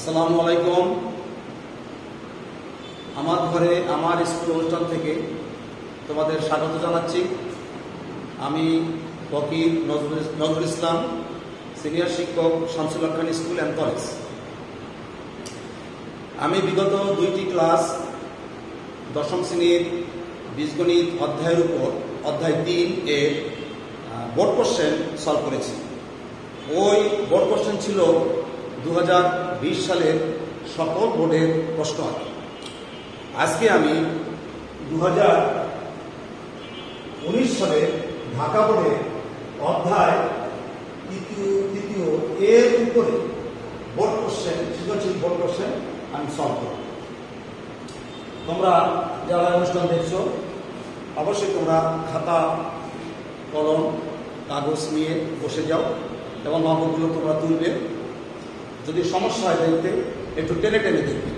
আসসালামু আলাইকুম। আমার ঘরে আমার স্কুল অনুষ্ঠান থেকে তোমাদের স্বাগত জানাচ্ছি। আমি ফকির নজরুল ইসলাম, সিনিয়র শিক্ষক, শামসুল হক খান স্কুল অ্যান্ড কলেজ। আমি বিগত 2টি ক্লাস দশম শ্রেণীর বীজগণিত অধ্যায়ের উপর অধ্যায় 3 এর বোর্ড কোশ্চেন সলভ করেছি। ওই বোর্ড কোশ্চেন ছিল 2020 সালের সকল বোর্ডের প্রশ্ন। আজকে আমি 2019 সালে ঢাকা বোর্ডের অধ্যায় তৃতীয় এর উপরে বোর্ড কোশ্চেন, সৃজনশীল বোর্ড কোশ্চেন আমি সলভ করব। তোমরা যারা অনুষ্ঠান দেখছো অবশ্যই তোমরা খাতা, কলম, কাগজ নিয়ে বসে যাও এবং নম্বরগুলো তোমরা তুলবে। যদি সমস্যা হয় দেখতে একটু টেনে টেনে দেখবে।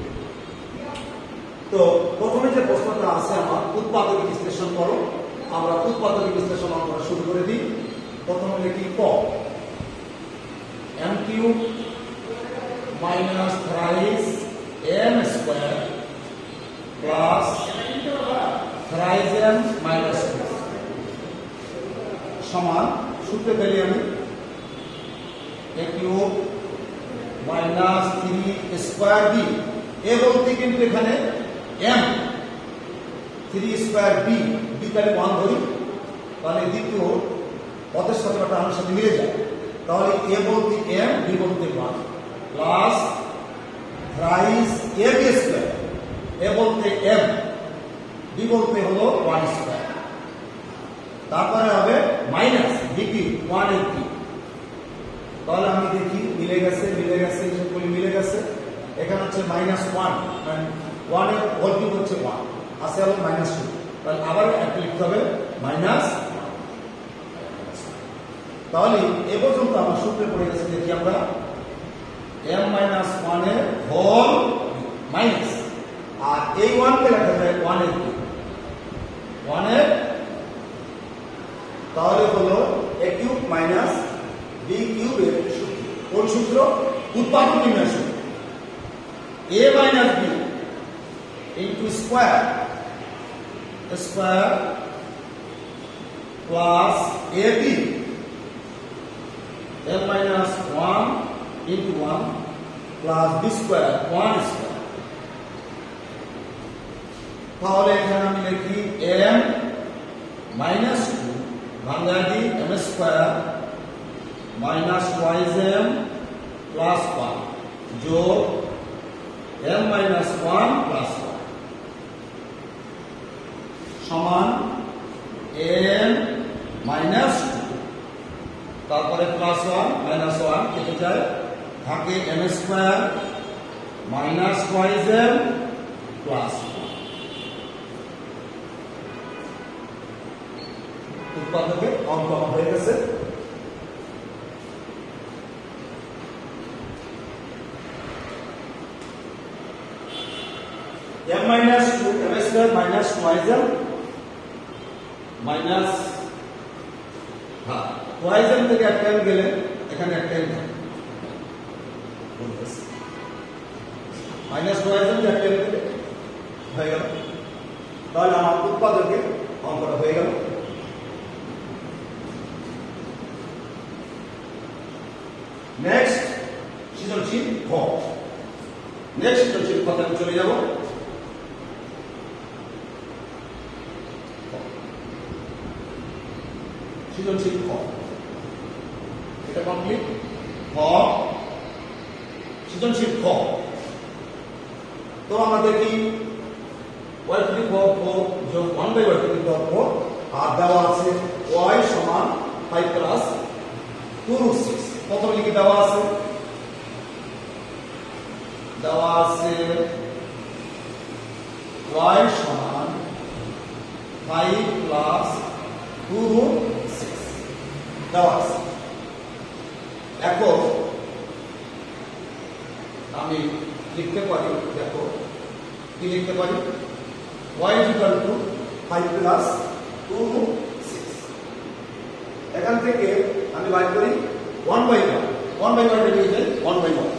তো প্রথমে যে প্রশ্নটা আছে আমার, উৎপাদক বিশ্লেষণ করো। আমরা উৎপাদক বিশ্লেষণ করা শুরু করে দিই। প্রথমে লিখি ক, m cube minus thrice m square plus thrice m minus 2 সমান সূত্রে পেলি আমি a cube minus 3 square b। এ বলতে কিন্তু এখানে m 3 স্কয়ার b, b তাহলে 1 ধরি, তাহলে দ্বিতীয় পদের সাথে আমার সাথে মিলে যায়। তাহলে a বলতে m, b বলতে 1 plus thrice a b square, a বলতে m, b বলতে হলো 1 স্কয়ার। তারপরে হবে মাইনাস b কি 1 এর কি। তাহলে আমি দেখি মিলে গেছে, মিলে গেছে। এখানে হচ্ছে -1, মানে 1 এর হোল কিউব হচ্ছে 1, আছে হলো -2। তাহলে আবার একটা লিখতে হবে মাইনাস। তাহলে এ পর্যন্ত আমার সূত্রে পড়ে গেছে, দেখি আমরা m-1 এর হোল মাইনাস, আর এই 1 কে লেখা যায় 1 এর কিউব, 1 এর। তাহলে হলো a cube minus b cube এর সূত্র। কোন সূত্র? উৎপাদক নির্ণয় সূত্র। a minus b into square plus ab m minus 1 into 1 plus b square 1 square. তাহলে এখানে আমি লিখি m মাইনাস 2 ভাঙা দিই m square minus twice m plus 1 যোগ m মাইনাস 1 প্লাস 1 সমান m মাইনাস 2, তারপরে প্লাস 1 মাইনাস 1 কেটে যায়, থাকে m square minus twice m plus 1। উৎপাদকের অঙ্ক হয়ে গেছে। m minus 2 m square minus twice m minus twice m থেকে একটা m গেলে এখানে একটা m থাকে, minus twice m একটা m থেকে হয়ে গেল। তাহলে আমার উৎপাদকের অঙ্কটা হয়ে গেল। নেক্সট সৃজনশীল খ। নেক্সট সৃজনশীল কথা চলে যাব। সৃজনশীল খ, এটা কমপ্লিট। খ, সৃজনশীল খ। তো আমরা দেখি y টু দি পাওয়ার 4 যোগ 1/y টু দি পাওয়ার 4, আর দেওয়া আছে y সমান 5 প্লাস 2√6। প্রথমে লিখে দেওয়া আছে y সমান 5 প্লাস 2√6 দেওয়া আছে। এখন আমি লিখতে পারি, দেখো কি লিখতে পারি, y ইকুয়াল টু 5 প্লাস 2√6। এখান থেকে আমি বাইর করি 1/1 1/1 লিখে যাই 1/1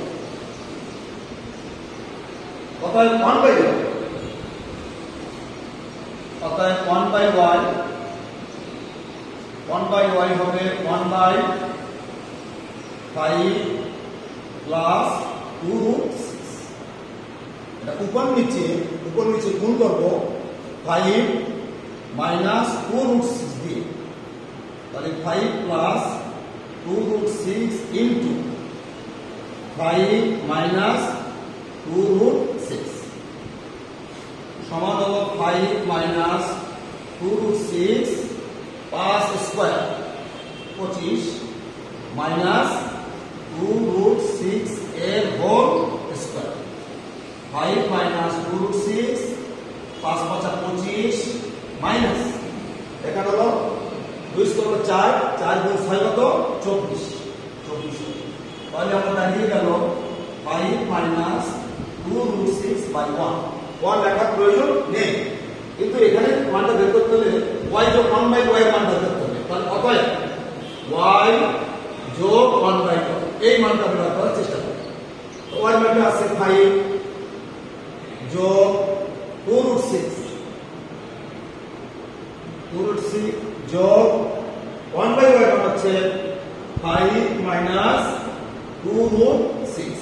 অতএব 1 বাই y, অতএব 1 বাই y, 1 বাই y হবে 1 বাই 5 প্লাস 2 রুট 6। এটা উপর নিচে গুণ করব 5 মাইনাস 2 রুট 6 দিয়ে, তাহলে 5 plus 2 root 6 into 5 minus 2 root 6 সমান হলো 5 minus 2 root 6 5 square 25 minus 2 root 6 এর whole square. 5 minus 2 root 6 5 5 25 minus এখানে হলো 2 স্কয়ার 4, 4 গুণ 6 কত 24, তাহলে আমরা দাঁড়িয়ে গেল 5 মাইনাস 2 রুট 6 বাই 1 লেখার প্রয়োজন নেই, কিন্তু এখানে মানটা বের করতে হলে y যোগ 1 বাই y এর মানটা বের করতে হবে। তাহলে অতএব y যোগ 1 বাই y এই মানটা বের করার চেষ্টা করব। তো y মানটা আছে 5 যোগ 2 রুট 6 যোগ 1 বাই y মান হচ্ছে 5 মাইনাস 2 রুট 6।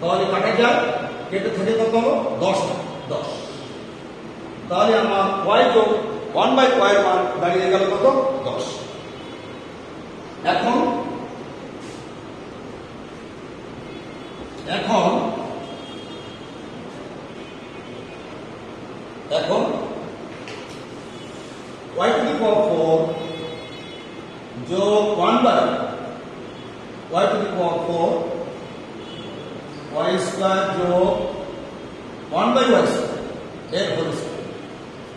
তাহলে কাটা যায়, কেটে থেকে কত হলো 10, তাহলে আমার y যোগ 1 বাই y এর মান দাঁড়িয়ে গেল কত 10। এখন y টু দি পাওয়ার 4 যোগ 1 by y to the power 4 y square যোগ 1 বাই y স্কয়ার এর হোল স্কয়ার।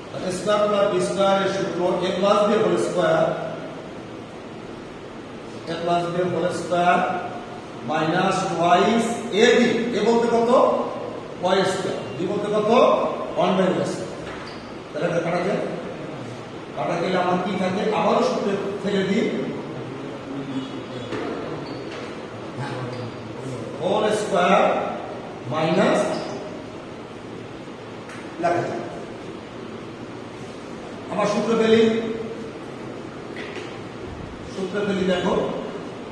তাহলে স্কয়ার প্লাস বি স্কয়ার এর সূত্র a plus b whole square, a plus b whole square minus twice ab, A বলতে কত y square, b বলতে কত 1 by y square. তাহলে এটা কাটা যায়, কাটা গেলে আমার কি থাকে, আবারও সূত্রে ফেলে দিই হোল স্কয়ার মাইনাস লেখা যায়। আমার সূত্র ফেলি দেখো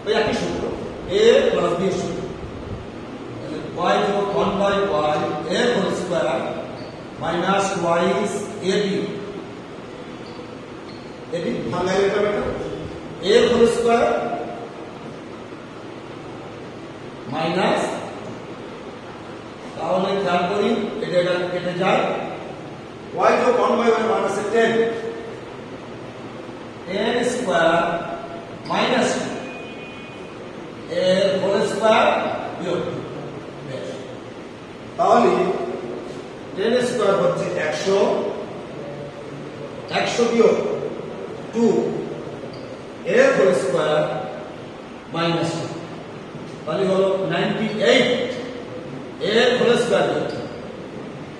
ওই একই সূত্র a প্লাস b এর সূত্র, y যোগ 1 বাই y এর whole square minus twice ab, ভাঙাই এটা এর হোল স্কয়ার মাইনাস, তাহলে খেয়াল করি এটা কেটে যায়, y যোগ 1 বাই y মান আছে 10 স্কয়ার মাইনাস এর হোল স্কয়ার বিয়োগ, তাহলে 10 স্কয়ার হচ্ছে 100 বিয়োগ 2 এর হোল স্কয়ার মাইনাস, তাহলে হলো 98 এর হোল স্কয়ার।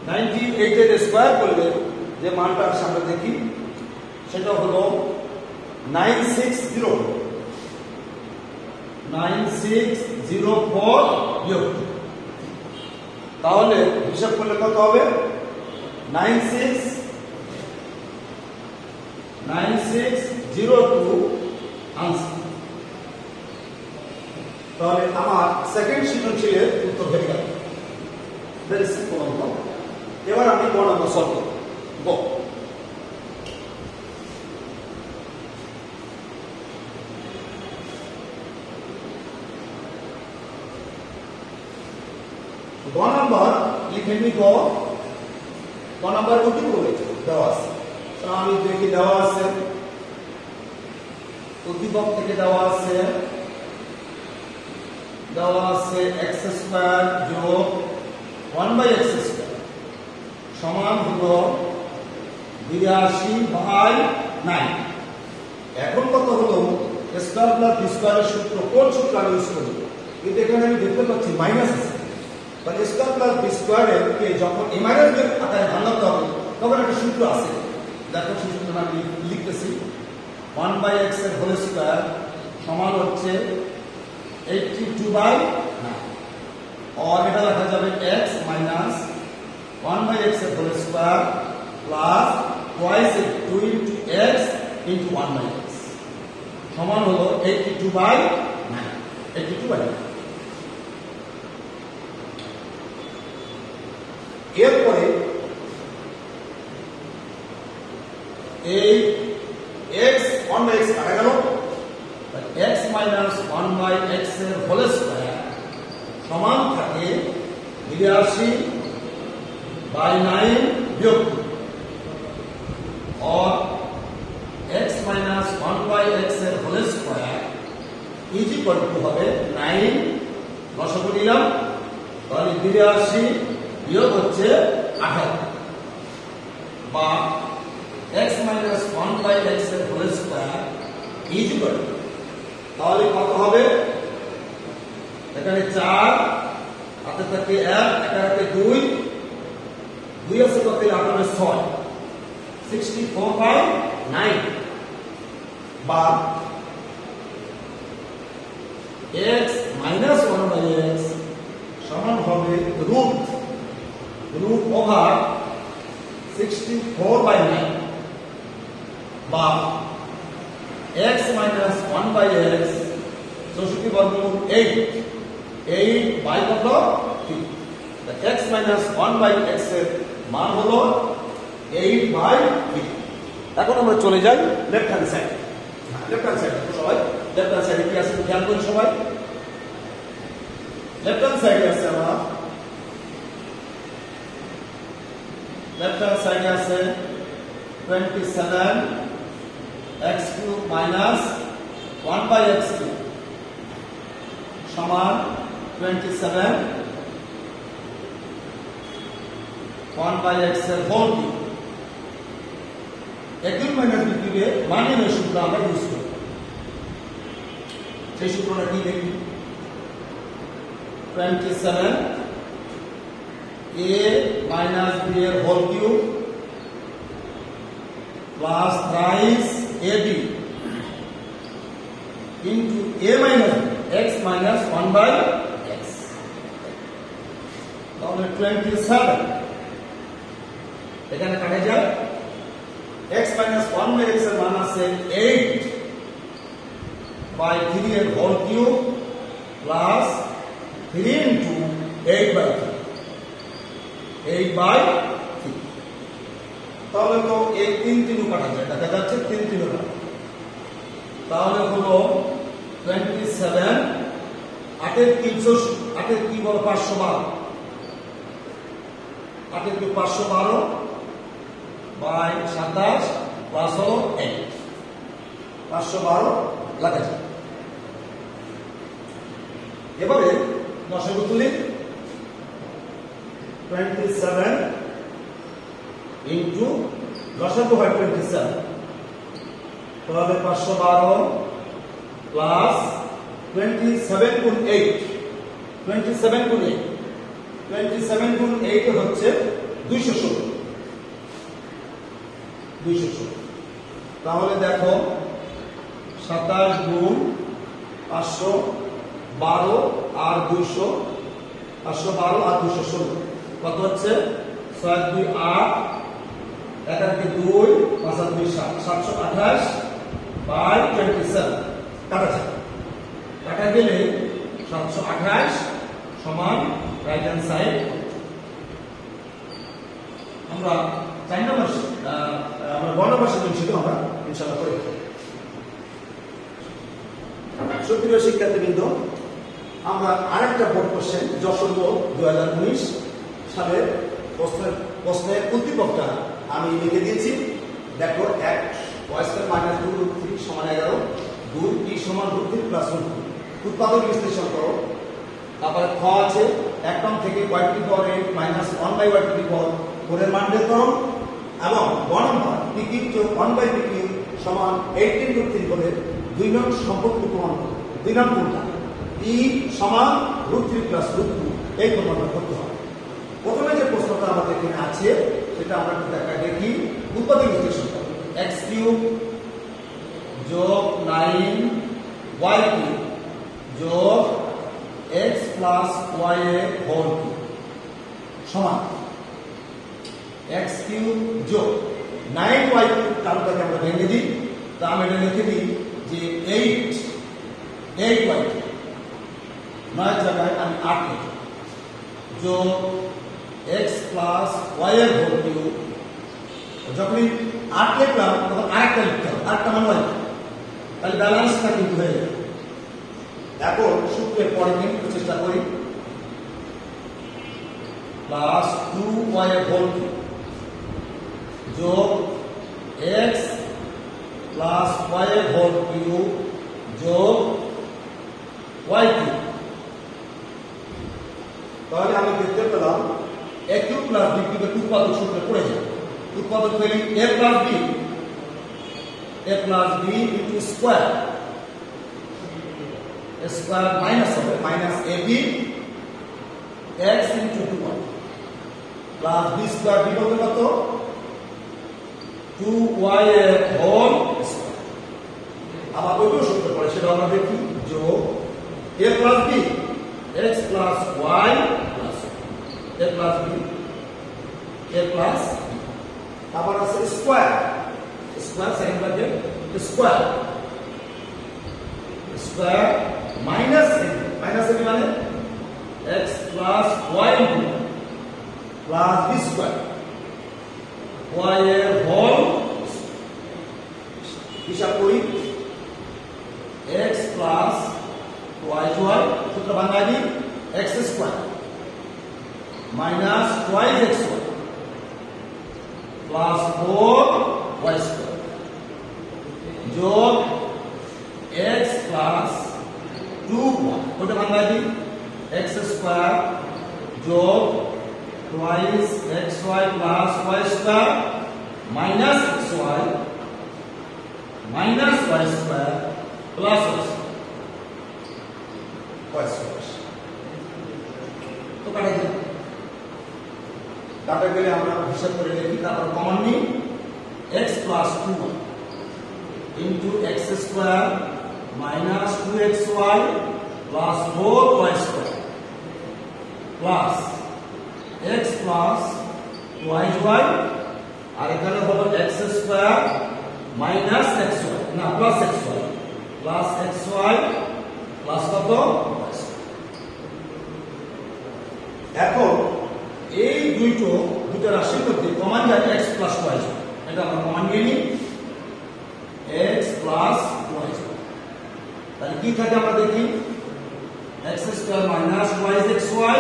98 এর স্কয়ার করলে যে মানটা আমরা দেখি সেটা হলো 9604 বিয়োগ, তাহলে হিসাব করলে কত হবে 9602 আনসার। তাহলে আমার সেকেন্ড সৃজনশীলের উত্তর হয়ে গেল। ভেরি সিম্পল অঙ্ক। এবার আমি গ নম্বর সলভ করব। গ নম্বর লিখে নি, গ নম্বর উদ্দীপক রয়েছে দেওয়া আছে, আমি দেখি দেওয়া আছে উদ্দীপক থেকে দেওয়া আছে x স্কয়ার যোগ 1 বাই x স্কয়ার সমান হলো 82/9। এখন কত হলো স্কয়ার প্লাস বি স্কয়ারের সূত্র, কোন সূত্র আমি ইউজ করব? কিন্তু এখানে আমি দেখতে পাচ্ছি মাইনাস আছে, তাহলে স্কয়ার প্লাস বি স্কয়ারের কে যখন a মাইনাস b আকারে ভাঙাতে হবে তখন একটা সূত্র আছে, দেখো সেই সূত্র আমি লিখতেছি 1 বাই x এর হোল স্কয়ার সমান হচ্ছে 82/9, और এটা লেখা যাবে x মাইনাস 1/x এর whole square plus twice 2 into x into 1/x সমান হলো 82/9 82/9। এরপরে এই x 1/x কাটা গেল, x minus 1/x এর হোল স্কয়ার সমান থাকে 82/9 বিয়োগ और x minus 1/x এর whole square is equal to হবে 9 লসাগু নিলাম, তাহলে 82 বিয়োগ হচ্ছে 18 বা x minus 1/x এর whole square is equal to, তাহলে কত হবে? এখানে 4 হাতে থাকে 1 এখানে 2 2 আছে কত? 8 6 64/9 বা x minus 1/x সমান হবে রুট ওভার 64/9 বা x minus 1/x 64 বর্গমূল 8 বাই কত? 3। x minus 1/x এর মান হলো 8/3। এখন আমরা চলে যাই left hand side. Left hand side সবাই লেফট হ্যান্ড সাইডে কি আছে খেয়াল করি সবাই। লেফট হ্যান্ড সাইডে আছে আমরা লেফট হ্যান্ড সাইডে আছে 27x³ minus 1/x³ সমান 27 1/x এর হোল কিউব। একই মাইনাস বিক্রিয়ে মাইনাসের সূত্র আমরা ইউজ করব। সেই সূত্রটা কি দেখি? 27 a minus b এর whole cube plus thrice ab into a minus x minus 1/x তাহলে 27 এখানে কাটা যায় x minus 1/x এর মান আছে 8/3 এর হোল কিউব প্লাস 3 into 8/3 8/3 তাহলে তো এই 3 কাটা যায়, দেখা যাচ্ছে 3 কাটা, তাহলে হলো 27 8 এর কি বলো 512 8 এর কি 512 বাই 27 প্লাস হলো 8 512 লাগা যায়। এবারে লসাগু তুলি 27 ইনটু লসাগু হয় 27 তাহলে 512 প্লাস 27 গুণ 8 27 গুণ 8 27 গুণ 8 হচ্ছে 216 তাহলে দেখো 27 গুণ 512 আর 200 512 আর 216 কত হচ্ছে 6 2 8 এখানে 2 5 2 7 728 বাই 27 কাটা যায়, কাটা গেলে 728 সমান রাইট হ্যান্ড সাইড। আমরা 4 নম্বর আমরা 9 নম্বর সেকশন আমরা ইনশাআল্লাহ করে দেব। সুপ্রিয় শিক্ষার্থীবৃন্দ, আমরা আরেকটা বোর্ড কোশ্চেন যশোর বোর্ড 2019 সালের প্রশ্নের উদ্দীপকটা আমি লিখে দিয়েছি। দেখো 1 y² - 2√3 = 11 2 t = √3 + √2 উৎপাদক বিশ্লেষণ করো। তারপরে খ আছে 1 টার্ম থেকে y⁴ - 1/y⁴ এর মান বের করো এবং গ নম্বর pq + 1/pq = 18√3 করে 2 নং সম্পর্ক প্রমাণ করো। 2 নং কোনটা? p = √3 + √2 এই প্রমাণটা করতে হবে। প্রথমে যে প্রশ্নটা আমাদের এখানে আছে সেটা আমরা দেখি উৎপাদক বিশ্লেষণ করো। x³ যোগ 9y³ যোগ x + y এর হোল কিউব সমান x কিউব যোগ 9y কিউব টার্মটাকে আমরা ভেঙে দিই। তো আমি এটা লিখে দিই যে 8y 9 জায়গায় আমি 8 লিখি যোগ x প্লাস y এর হোল কিউব। যখনই 8 লিখলাম তখন আরেকটা লিখতে হবে, আরেকটা মান y, তাহলে ব্যালেন্সটা কিন্তু হয়ে যাবে। এখন সূত্রের পরে কিন্তু চেষ্টা করি প্লাস 2y এর হোল কিউব যোগ x প্লাস y এর হোল কিউব যোগ y কিউব। তাহলে আমি দেখতে পেলাম a কিউব প্লাস b কিউবের উৎপাদক সূত্রে পড়ে যাবে। উৎপাদক পেলাম a plus b into square, square minus হবে minus ab x into 2y plus b square b বলতে কত 2y এর হোল স্কয়ার। আবার ওইটাও সূত্র পড়ে সেটা আমরা দেখি যোগ a plus b x plus y plus a plus b a plus আবার আছে square, square second bracket square square minus minus b মানে x plus y plus b square y এর হোল হিসাব করি x প্লাস y সূত্র বাংলা দিই x square minus twice x plus 4y square যোগ x plus 2y, ওটা বাংলা দিই x square যোগ twice xy plus y square minus xy minus y square plus y square. তো কাটা গেল, কাটা গেলে আমরা হিসাব করে লিখি, তারপর কমন নিই x plus 2y into x square minus 2xy plus 4y square plus x plus y আর এখানে হলো x স্কয়ার মাইনাস xy না plus xy plus xy plus কত y। এখন এই দুটো রাশির মধ্যে কমন যায় x প্লাস y, এটা আমরা কমন নিয়ে নিই x প্লাস y। তাহলে কি থাকে আমরা দেখি x square minus y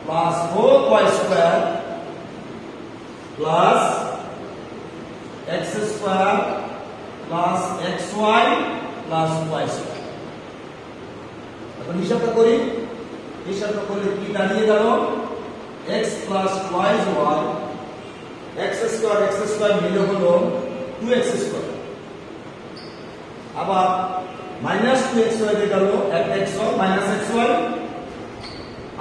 plus 4y square plus x square plus xy plus y square. এখন হিসাবটা করি, হিসাবটা করলে কি দাঁড়িয়ে গেল x plus y x square মিলে হলো 2x স্কয়ার, আবার মাইনাস 2xy দিয়ে গেল xy মাইনাস xy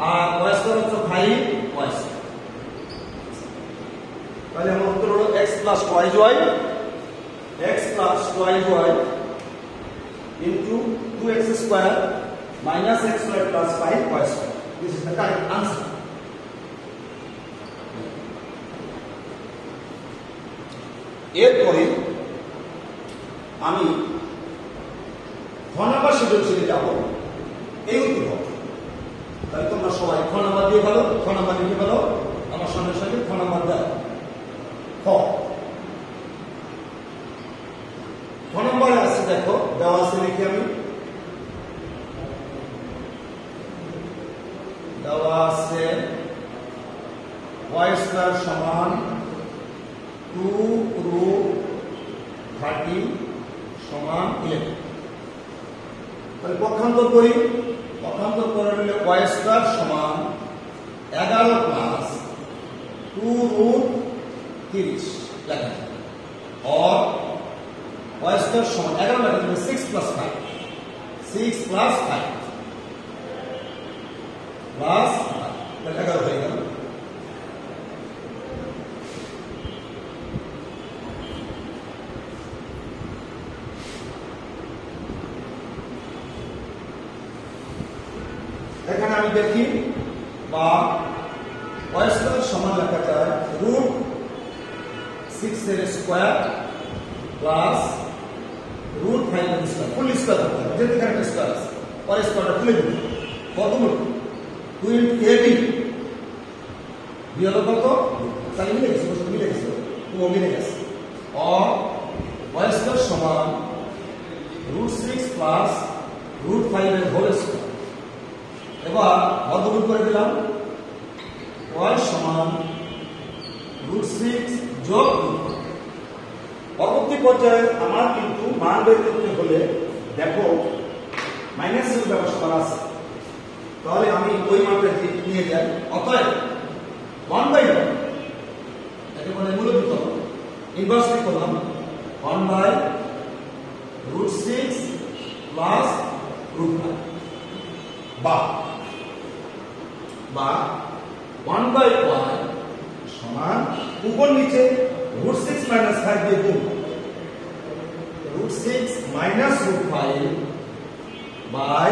আর y স্কয়ার হচ্ছে 5y স্কয়ার। তাহলে আমার উত্তর হলো x plus y into 2x square minus xy plus 5y square. This is the correct answer. এরপরে আমি খ নাম্বার সৃজনশীলে যাব এই উত্তর। তাহলে তোমরা সবাই খ নাম্বার দিয়ে ফেলো, খ নাম্বার লিখে ফেলো, আমার সঙ্গে সঙ্গে খ নাম্বার দাও। খ নম্বরে আছে, দেখো দেওয়া আছে, লিখি আমি, দেওয়া আছে y স্কয়ার সমান 2√30 সমান 11। তাহলে পক্ষান্তর করি, পক্ষান্তর করে নিলে y স্কয়ার সমান 11 প্লাস 2√30 লেখা যায়, और y स्क्वायर समान 11 में 6 प्लस 5 प्लस 11 হয়ে গেল। এখানে আমি দেখি বা y স্কয়ার সমান লেখা যায় √30 6 এর স্কয়ার প্লাস রুট 5 এর স্কয়ার ফুল স্কয়ার করতে হবে যেটা এখানে স্কয়ার আছে পরে স্কয়ারটা তুলে দিতে কত হলো 2 ab বিয়োগ কত তাহলে মিলে গেছে বস্তু মিলে গেছে ও মিলে গেছে और y স্কয়ার সমান √6 প্লাস √5 এর হোল স্কয়ার এবার বর্গমূল করে দিলাম y সমান √6 যোগ পরবর্তী পর্যায়ে আমার কিন্তু মান বের করতে হলে দেখো মাইনাস এর ব্যবস্থা আছে তাহলে আমি ওই মানটা নিয়ে যাই অতএব 1/1 এটা মানে মূলত ইনভার্সলি করলাম 1/√6 প্লাস √5 বা 1/y সমান উপর নিচে √6 মাইনাস 5 দিয়ে গুণ √6 minus √5 by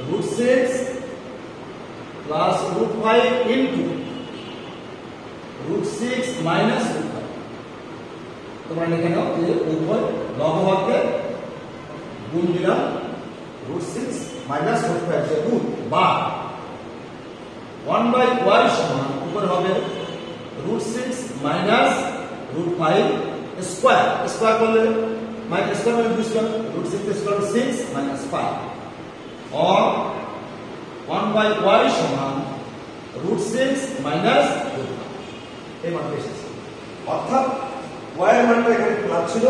√6 plus √5 into √6 minus √5 তোমরা লিখে নাও যে উভয় লবভাগে গুণ দিলাম √6 মাইনাস √5 দিয়ে গুণ বা 1/y সমান উপর হবে √6 মাইনাস √5 স্কয়ার স্কয়ার করলে মাইনাস স্কয়ার মানে স্কয়ার √6 স্কয়ার 6 মাইনাস 5 और 1/y সমান √6 মাইনাস √5 এই মানটা এসেছে অর্থাৎ y এর মানটা এখানে প্লাস ছিল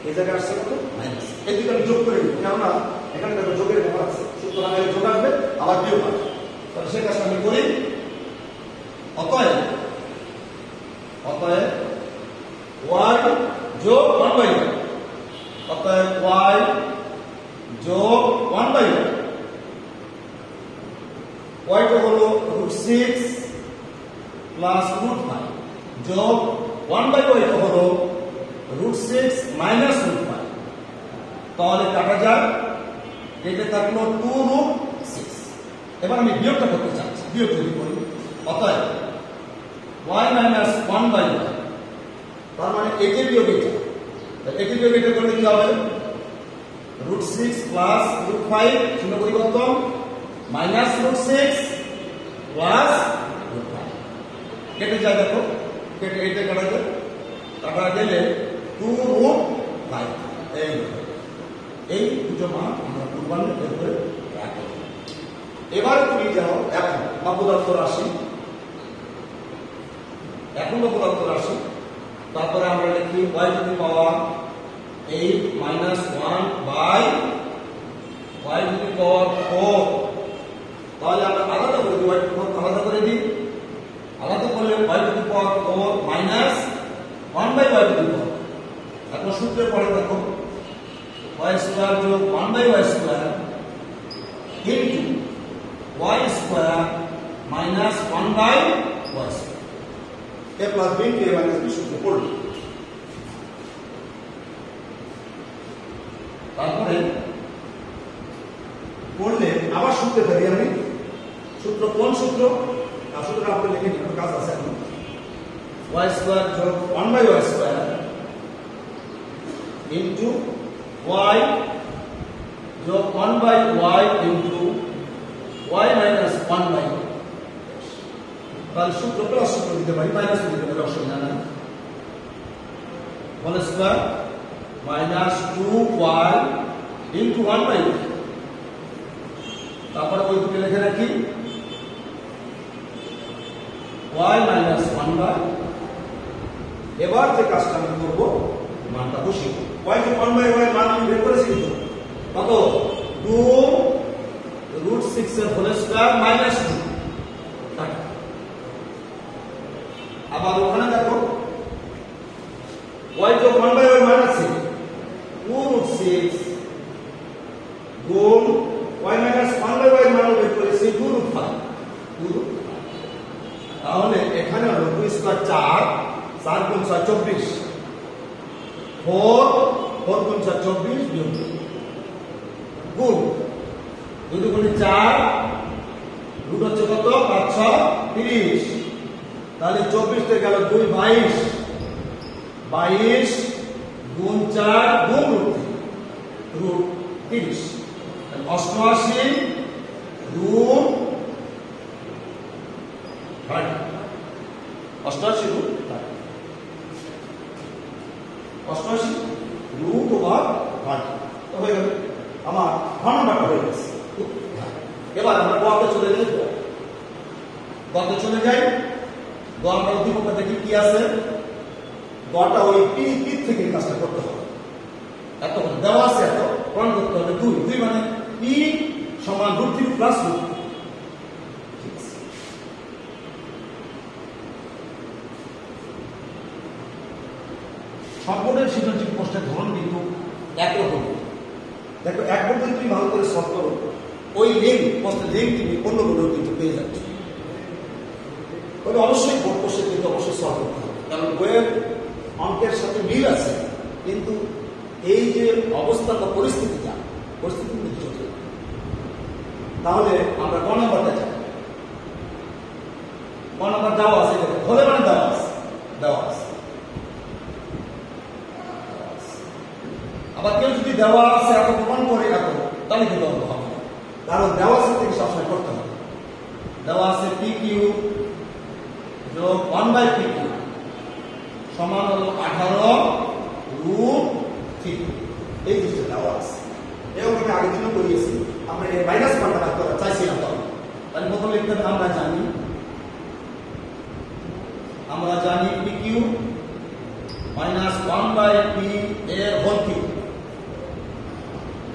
এই জায়গায় আসছে কত মাইনাস এই দুটো আমি যোগ করে দিই কেননা এখানে দেখো যোগের ব্যাপার আছে সুতরাং এর যোগ আসবে আবার বিয়োগ আসবে তাহলে সেই কাজটা আমি করি অতএব y যোগ 1/y অতএব y যোগ 1/y y টা হলো √6 প্লাস √5 যোগ 1/y টা হলো √6 মাইনাস √5 তাহলে কাটা যায় এটা থাকলো 2√6 এবার আমি বিয়োগটা করতে চাচ্ছি বিয়োগ যদি করি অতএব y মাইনাস 1/y তার মানে একে বিয়োগ এটা একে বিয়োগ এটা করলে কি হবে √6 প্লাস √5 শূন্য পরিবর্তন মাইনাস √6 প্লাস √5 কেটে যায় দেখো কেটে এটা কাটা যায় কাটা গেলে 2√5 এই দুটো মান আমরা পূর্বান্নে বের করে রাখি এবার তুমি যাও এখন অপদার্থ রাশি তারপরে আমরা লিখি y to the power 8 minus 1 by y to the power 4 তাহলে আমরা আলাদা করে দিই y টু দি পাওয়ার আলাদা করে দিই আলাদা করলে y to the power 4 minus 1 by y to the power এখন সূত্রে পড়ে দেখো y স্কয়ার যোগ 1 by y square into y square minus 1 by y square a plus b কে মাইনাস b সূত্রে পড়ল তারপরে পড়লে আবার সূত্রে ফেলি আমি সূত্র কোন সূত্র সূত্রটা আপনি লিখে নিন কাজ আছে এখন y স্কয়ার যোগ 1 by y square into y যোগ 1 by y into y minus 1 by তাহলে সূত্র প্লাস সূত্র দিতে পারি মাইনাস দিতে পারি অসুবিধা নাই whole square minus 2y into 1 by তারপরে ওই দুটো লিখে রাখি y মাইনাস 1 বাই এবার যে কাজটা আমি করব মানটা বসিয়ে y কে 1 বাই y মান আমি বের করেছি কিন্তু কত 2√6 এর হোল স্কয়ার মাইনাস 2 আবার ওখানে দেখো y যোগ 1 বাই y মান আছে 2√6 গুণ y মাইনাস 1 বাই y মান বের করেছি 2√5 তাহলে এখানে হলো 2 স্কয়ার 4 4 গুণ 6 24 4 গুণ 6 24 বিয়োগ গুণ 2 গুণ 4 রুট হচ্ছে কত 5 6 30 তাহলে 24 তে গেল 2 22 22 গুণ 4 গুণ root 30 88 root 30 88 root 88 root over 30 তো হয়ে গেল আমার ঘন নাম্বারটা হয়ে গেছে। এবার আমরা গতে চলে যাই। গতে চলে যাই। গ আমরা উদ্দীপকটা দেখি কি আছে। গটা ওই পি থেকে কাজটা করতে হবে। এত দেওয়া আছে, এত প্রমাণ করতে হবে 2 মানে পি সমান √3 প্লাস √3। সম্পূর্ণ সৃজনশীল প্রশ্নের ধরন কিন্তু একরকম। দেখো একবার যদি তুমি ভালো করে সলভ করো, ওই লিঙ্ক প্রশ্নের লিঙ্ক তুমি অন্যগুলো কিন্তু পেয়ে যাচ্ছে। তবে অবশ্যই বোর্ড কোশ্চেন কিন্তু অবশ্যই সলভ করতে হবে, কারণ বইয়ের অঙ্কের সাথে মিল আছে, কিন্তু এই যে অবস্থা বা পরিস্থিতিটা কিন্তু জটিল। তাহলে আমরা ক নাম্বারটা যাই। ক নাম্বার দেওয়া আছে, হলে মানে দেওয়া আছে। আবার কেউ যদি দেওয়া আছে এত প্রমাণ করে এত, তাহলে কিন্তু অঙ্ক হবে না, কারণ দেওয়া আছে থেকে সবসময় করতে হবে। দেওয়া আছে পি কিউ যোগ 1/PQ সমান হলো 18 √3। এই জিনিসটা দেওয়া আছে, এবং আমি আগের দিনও করিয়েছি। আমরা এই মাইনাস মানটা রাখতে চাইছিলাম, তাহলে প্রথমে লিখতে হবে আমরা জানি PQ মাইনাস 1/P এর হোল কিউব।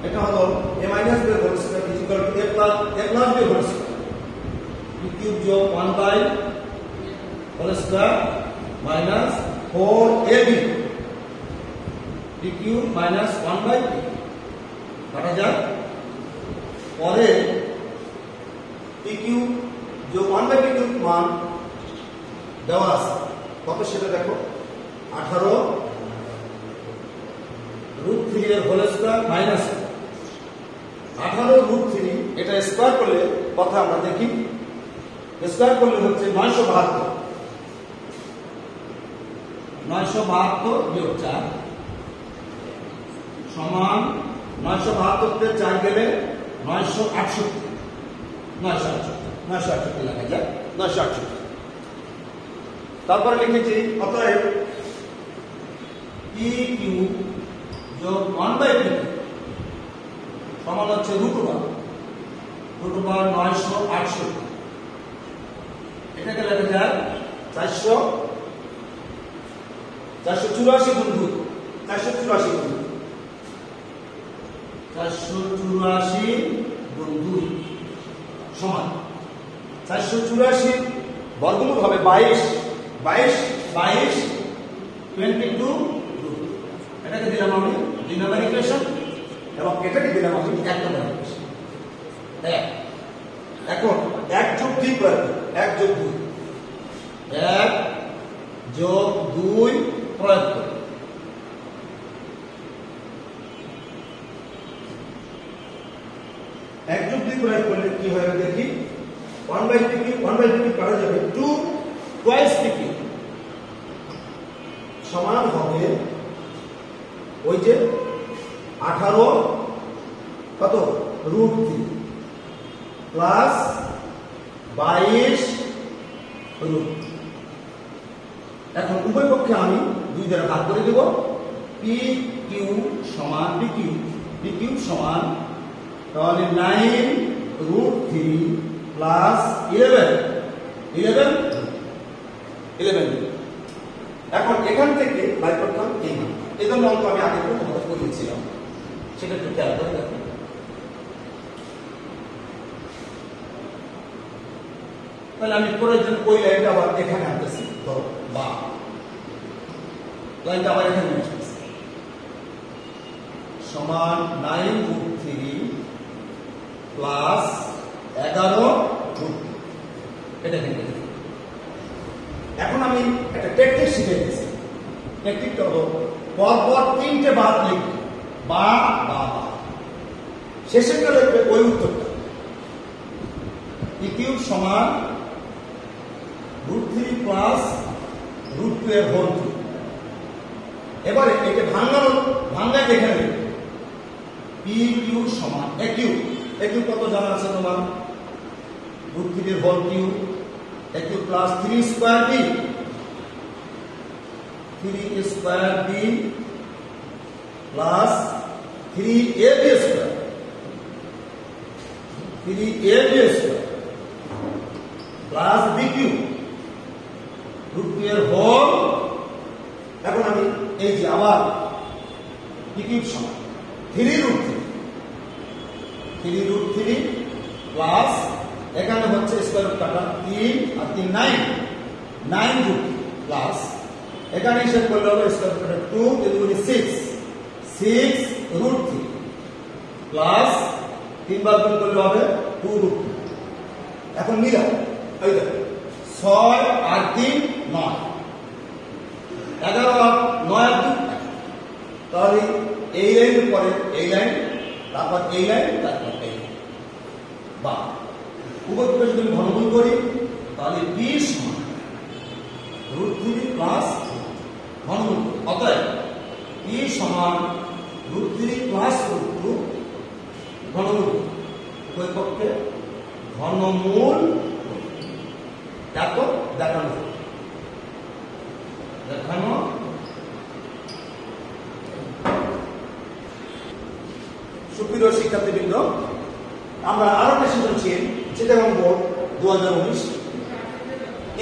এটা হলো a মাইনাস b এর whole square equal to a plus b এর হোল স্কয়ার। PQ যোগ 1/, whole square minus 4ab PQ minus 1/P কাটা যায়। পরে PQ যোগ 1/PQ মান দেওয়া আছে কত সেটা দেখো, 18 √3 এর হোল স্কয়ার মাইনাস 18 √3। এটা স্কয়ার করলে কথা আমরা দেখি, স্কয়ার করলে হচ্ছে 972 বিয়োগ 4 সমান 972 তে 4 গেলে 968 লেখা যায় 968। তারপরে লিখেছি অতএব PQ যোগ 1/PQ সমান হচ্ছে √968। এটাকে লেখা যায় 484 গুণ 2, 484 গুণ 2 সমান 484 বর্গমূল হবে 22 22 এটাকে দিলাম আমি 2 নম্বর ইকুয়েশন, এবং এটাকে দিলাম আমি 1 নম্বর ইকুয়েশন। এখন 1 যোগ 2 করে 1 যোগ 2 প্রয়োগ করি। 1 যোগ 2 প্রয়োগ করলে কি হয় দেখি, 1/PQ কাটা যাবে 2 twice PQ সমান হবে ওই যে 18 কত √3 প্লাস 22 √3। এখন উভয় পক্ষে আমি 2 দ্বারা ভাগ করে দেব। PQ সমান PQ সমান তাহলে 9 √3 প্লাস 11। এখন এখান থেকে বাই করতাম এই মান, এই জন্য অঙ্ক আমি আগে তোমাদের করিয়েছিলাম, সেটা একটু খেয়াল করে দেখো। তাহলে আমি প্রয়োজন ওই লাইনটা আবার এখানে আনতেছি, ধরো বা লাইনটা আবার এখানে আসতেছি সমান 9 √3 প্লাস 11 √3। এটা কিন্তু এখন আমি একটা টেকনিক শিখে গেছি। টেকনিকটা হলো পরপর 3টে বাদ লিখবে, বা শেষেরটা লিখবে ওই উত্তরটা। PQ সমান √3 প্লাস √2 এর হোল কিউব এবারে একে ভাঙায় এখানে পি কিউ সমান এ কিউ কত জানা আছে তোমার? √3 এর whole cube, a cube plus 3 square b, 3 square b plus 3ab square, 3ab square plus b cube √2 এর হোল। এখন আমি এই যে আবার বি কিউ সমান 3√3 প্লাস এখানে হচ্ছে স্কয়ার রুট কাটা 3 আর 3 9 প্লাস এখানে হিসাব করলে হবে স্কয়ার রুট কাটা 2 3 6√3 প্লাস 3 বার গুণ করলে হবে 2√3। এখন মিলাও, এই দেখো 6 আর 3 9, 11 আর 9 আর 2, তাহলে এই লাইনের পরে এই লাইন, তারপর এই লাইন, তারপর এই লাইন, বা উভয়কে যদি ঘনমূল করি তাহলে b সমান √3 প্লাস ঘনমূল, অতএব b সমান √3 প্লাস √2 ঘনমূল, উভয় পক্ষে ঘনমূল এত দেখানো। সুপ্রিয় শিক্ষার্থীবৃন্দ, আমরা আরো একটা সৃজনশীল চিটাগাং বোর্ড 2019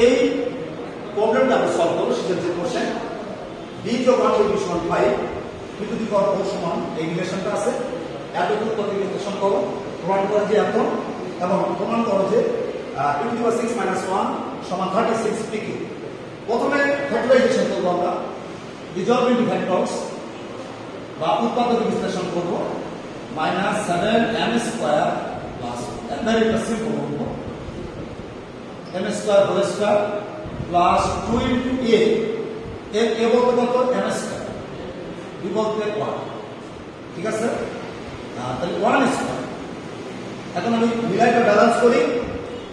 এই প্রবলেমটা আমরা সলভ করবো। সৃজনশীল কোশ্চেন b যোগ 1 সমান 5, b টু দি পাওয়ার 4 সমান এই রিলেশনটা আছে, এতটুকু প্রতি বিশ্লেষণ করো, প্রমাণ করো যে এত, এবং প্রমাণ করো যে 2 টু দি পাওয়ার 6 - 1 সমান 36 pq। প্রথমে ফ্যাক্টরাইজেশন করবো আমরা, রিজলভিং ফ্যাক্টরস বা উৎপাদক বিশ্লেষণ করবো, -7m² প্লাস very simple করবো, m² whole square plus 2 * a, a বলতে কত m², b বলতে 1, ঠিক আছে? তাহলে 1²। এখন আমি মিলাইটা ব্যালেন্স করি,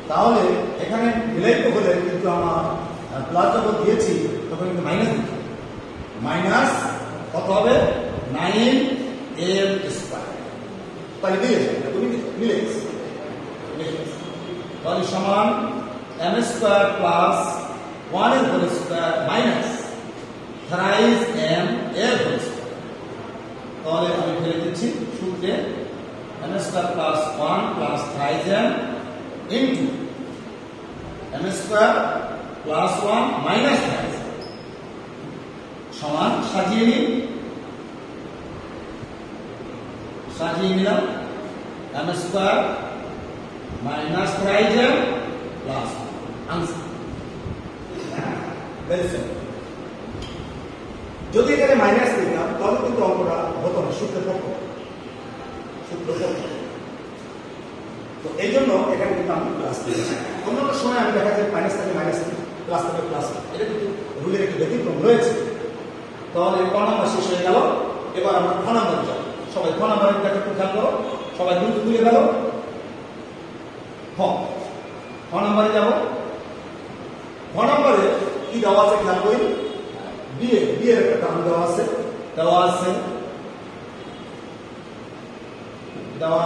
তাহলে এখানে মিলাইতে হলে কিন্তু আমার প্লাস যখন দিয়েছি তখন কিন্তু মাইনাস দিতে হবে, মাইনাস কত হবে 9m², তাহলে মিলে যাবে, তুমি মিলে গেছে, তাহলে সমান m² প্লাস 1 এর whole square minus thrice m এর হোল স্কয়ার। তাহলে আমি ফেলে দিচ্ছি সূত্রে m² plus 1 plus thrice m into m² plus 1 minus thrice সমান সাজিয়ে নিলাম m² minus thrice m plus answer. যদি এখানে মাইনাস দিতাম তাহলে কিন্তু অঙ্কটা হতো না সূত্রের পক্ষ, তো এই জন্য এখানে কিন্তু আমি প্লাস দিয়েছি। অন্যান্য সময় আমি দেখা যায় মাইনাস থেকে মাইনাস দিই, প্লাস থেকে প্লাস, এটা কিন্তু রুলের একটু ব্যতিক্রম রয়েছে। তাহলে ক নাম্বার শেষ হয়ে গেল, এবার আমরা খ নাম্বার যাব। সবাই খ নাম্বারের দিকে একটু খেয়াল করো, সবাই দ্রুত তুলে গেল। খ নাম্বারে যাব। খ নাম্বারে কি দেওয়া আছে খেয়াল করি, বি এর একটা টার্ম দেওয়া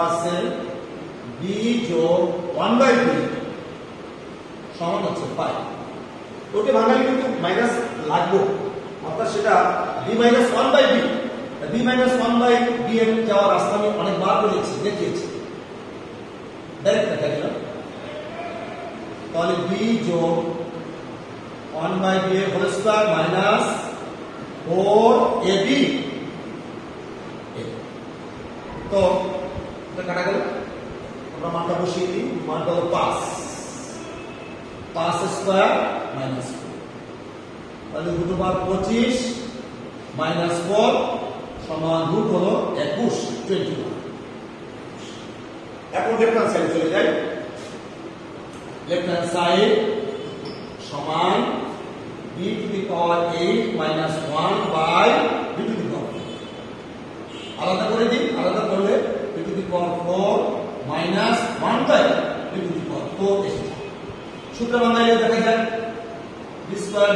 আছে b যোগ 1/b সমান হচ্ছে 5। ওকে ভাঙালে কিন্তু মাইনাস লাগবে, অর্থাৎ সেটা b - 1/b, b - 1/b এর যাওয়ার রাস্তা আমি অনেকবার দেখিয়েছি, ডাইরেক্ট দেখা গেল। তাহলে b যোগ 1/b এর হোল স্কয়ার মাইনাস 4ab, তো এটা কাটা গেল। আমরা মানটা বসিয়ে দিই, মানটা হলো 5 স্কয়ার মাইনাস 4, তাহলে √ 25 মাইনাস 4 সমান √ হলো 21। এখন লেফট হ্যান্ড সাইড চলে যাই, লেফট হ্যান্ড সাইড সমান b to the power 8 minus 1 by b to the power 4। আলাদা করে দিই, আলাদা করলে b to the power 4 minus 1 by b to the power 4 এসেছে। সূত্র বানাইলে দেখা যায় b²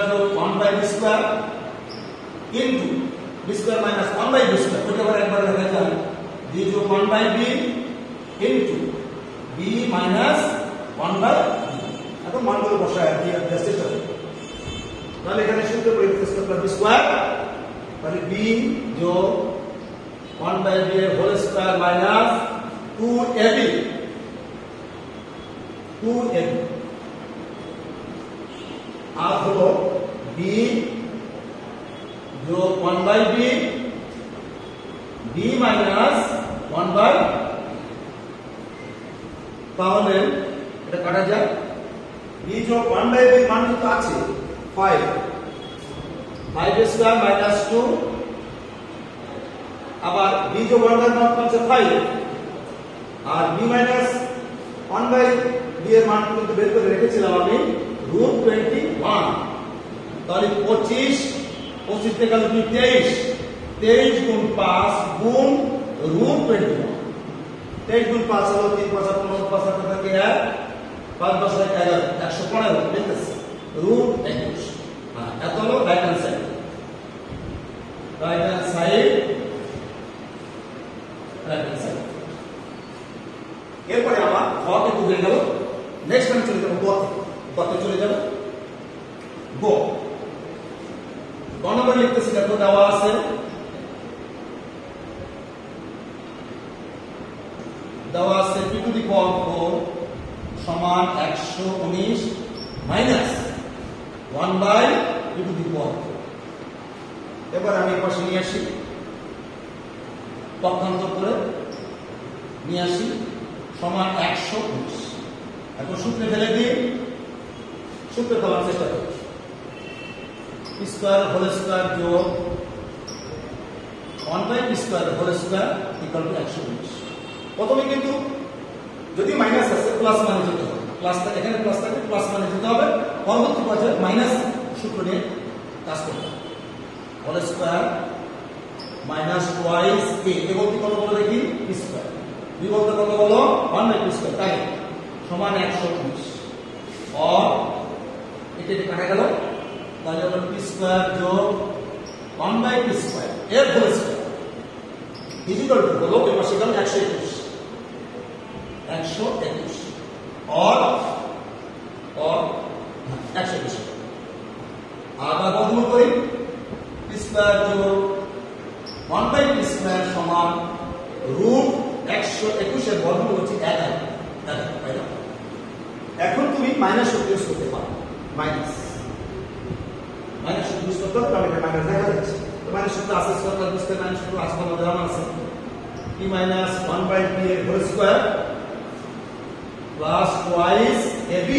যোগ 1 by b² into b square minus 1 by b square, ওটা আবার একবার লেখা যায় b যোগ 1 by b into b minus 1 by b। এখন মানগুলো বসায় আর কি অ্যাডজাস্ট করতে, তাহলে এখানে সূত্র প্রয়োগ করতে b স্কয়ার, তাহলে b যোগ 1 বাই b এর whole square minus 2ab 2ab আর হলো b যোগ 1 by b b minus 1 by, তাহলে এটা কাটা যায়, b যোগ 1 বাই b মান তো আছে 5 স্কয়ার মাইনাস 2, আবার b যোগ 1 বাই মান হচ্ছে 5 আর b মাইনাস 1 বাই b এর মান কিন্তু বের করে রেখেছিলাম আমি √21, তাহলে 25 থেকে গেল 23 গুণ 5 গুণ √21, 23 গুণ 5 হলো 3 5 15 5 থেকে 1 5 10 11 115 লিখতেছি √21। এত হলো right hand side, right hand side, right hand side. এরপরে আমার ঘকে ডুবে গেল, নেক্সট আমি চলে যাব গতে চলে যাব, গো নম্বর লিখতেছি, দেখো দেওয়া আছে p টু দি পাওয়ার 4 সমান 119 minus 1 by p to the power 4। এবার আমি পাশে নিয়ে আসি, পক্ষান্তর করে নিয়ে আসি, সমান 119। এখন সূত্রে ফেলে দিই, সূত্রে ফেলার চেষ্টা করি, p স্কয়ার হোল স্কয়ার যোগ 1 by p square whole square equal to 119। প্রথমে কিন্তু যদি মাইনাস আছে প্লাস মানে যেতে হবে, প্লাস থাকে এখানে প্লাস থাকে প্লাস মানে যেতে হবে, পরবর্তী পর্যায়ে মাইনাস সূত্র নিয়ে কাজ করতে হবে। Whole square minus twice a, এ বলতে কত বলো দেখি p স্কয়ার, b বলতে কত বলো 1 বাই p স্কয়ার, তাই সমান 119 और এটা কাটা গেল, তাহলে হলো p স্কয়ার যোগ 1 বাই p স্কয়ার এর হোল স্কয়ার ইকুয়াল টু হলো এই পাশে গেল 121 और 121 আবার বর্গমূল করি, p স্কয়ার যোগ 1 বাই p স্কয়ার সমান √121 এর বর্গমূল হচ্ছে 11, তাই না? এখন তুমি মাইনাস সূত্র ইউজ করতে পারো, মাইনাস সূত্র ইউজ করতে পারো, এটা মাইনাস দেখা যাচ্ছে, তো মাইনাস সূত্র আছে স্কয়ার বুঝতে, মাইনাস সূত্র আজকে আমাদের জানা আছে, p মাইনাস 1 বাই p এর whole square plus twice ab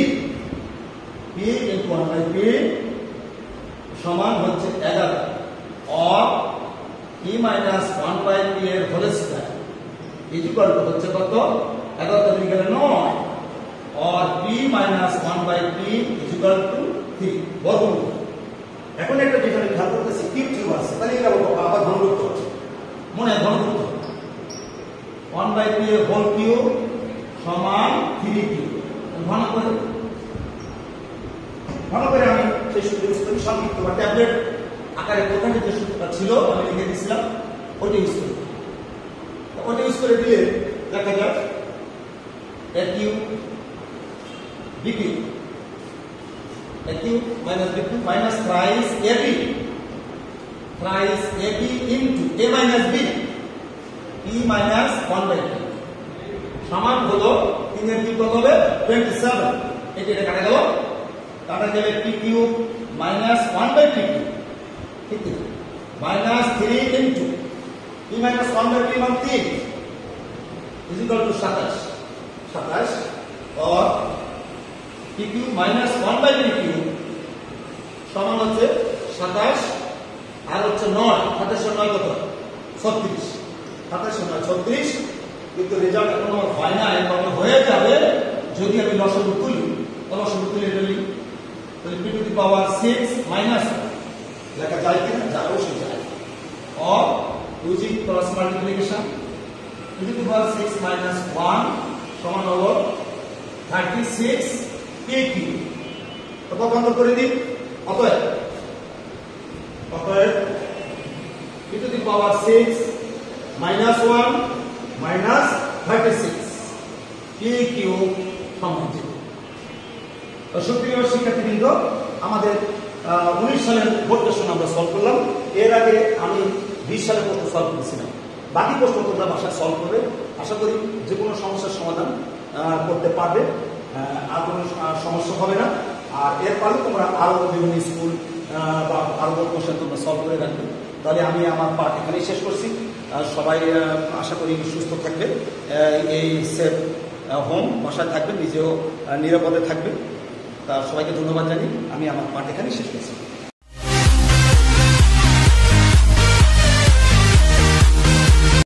p into 1 by p সমান হচ্ছে 11 और p মাইনাস 1 বাই p এর হোল স্কয়ার ইকুয়াল টু হচ্ছে কত 11 তে লিখে গেলে 9 और p minus 1 by p equal to 3 বর্গমূল। এখন একটা যেখানে খেয়াল করতেছি কিউব কিউব আছে, তাহলে এটা আবার ঘন করতে হবে, মনে ঘন করতে হবে, 1 বাই p এর হোল কিউব সমান 3 কিউব, ঘন করে আমি সেই সূত্র ইউজ করি, সংক্ষিপ্ত বা ট্যাবলেট আকারে প্রথমে যে সূত্রটা ছিল আমি লিখে দিয়েছিলাম ওটা ইউজ করি, ওটা ইউজ করে দিলে দেখা যায় a cube b cube, a cube minus b cube minus thrice ab into a minus b p minus 1 by p সমান হলো 3 এর কিউব কত হবে 27, এটা কাটা গেল p cube minus 1 by p cube, ঠিক আছে, minus 3 into p minus 1 by p মান 3 इज इक्वल टू 27 और p cube minus 1 by p cube সমান হচ্ছে 27 আর হচ্ছে 9, 27 9 কত 36, 27 9 36, কিন্তু রেজাল্ট এখন আমার হয় না, তবে হয়ে যাবে যদি আমি লসাগু তুলি, লসাগু তুলে ফেলি, তাহলে p to the power 6 minus লেখা যায় কিনা, যা অবশ্যই যায়, और using cross multiplication p to the power 6 minus 1 সমান হলো 36 p কিউব, তো পক্ষান্তর করে দিই, অতএব p টু পাওয়ার 6 মাইনাস 1 মাইনাস 36 পি কিউব সমান 0। তো সুপ্রিয় শিক্ষার্থীবৃন্দ, আমাদের 19 সালের বোর্ড কোশ্চেন আমরা সলভ করলাম। এর আগে আমি 20 সালের প্রশ্ন সলভ করেছিলাম। বাকি প্রশ্ন তোমরা বাসায় সলভ করবে। আশা করি যে কোনো সমস্যার সমাধান করতে পারবে, আর কোনো সমস্যা হবে না। আর এরপরে তোমরা আরো বিভিন্ন স্কুল বা আরো বোর্ড কোশ্চেন তোমরা সলভ করে রাখবে। তাহলে আমি আমার পাঠ এখানেই শেষ করছি। সবাই আশা করি সুস্থ থাকবে, এই সেফ হোম বাসায় থাকবে, নিজেও নিরাপদে থাকবে। তা সবাইকে ধন্যবাদ জানিয়ে আমি আমার পাঠ এখানেই শেষ করছি।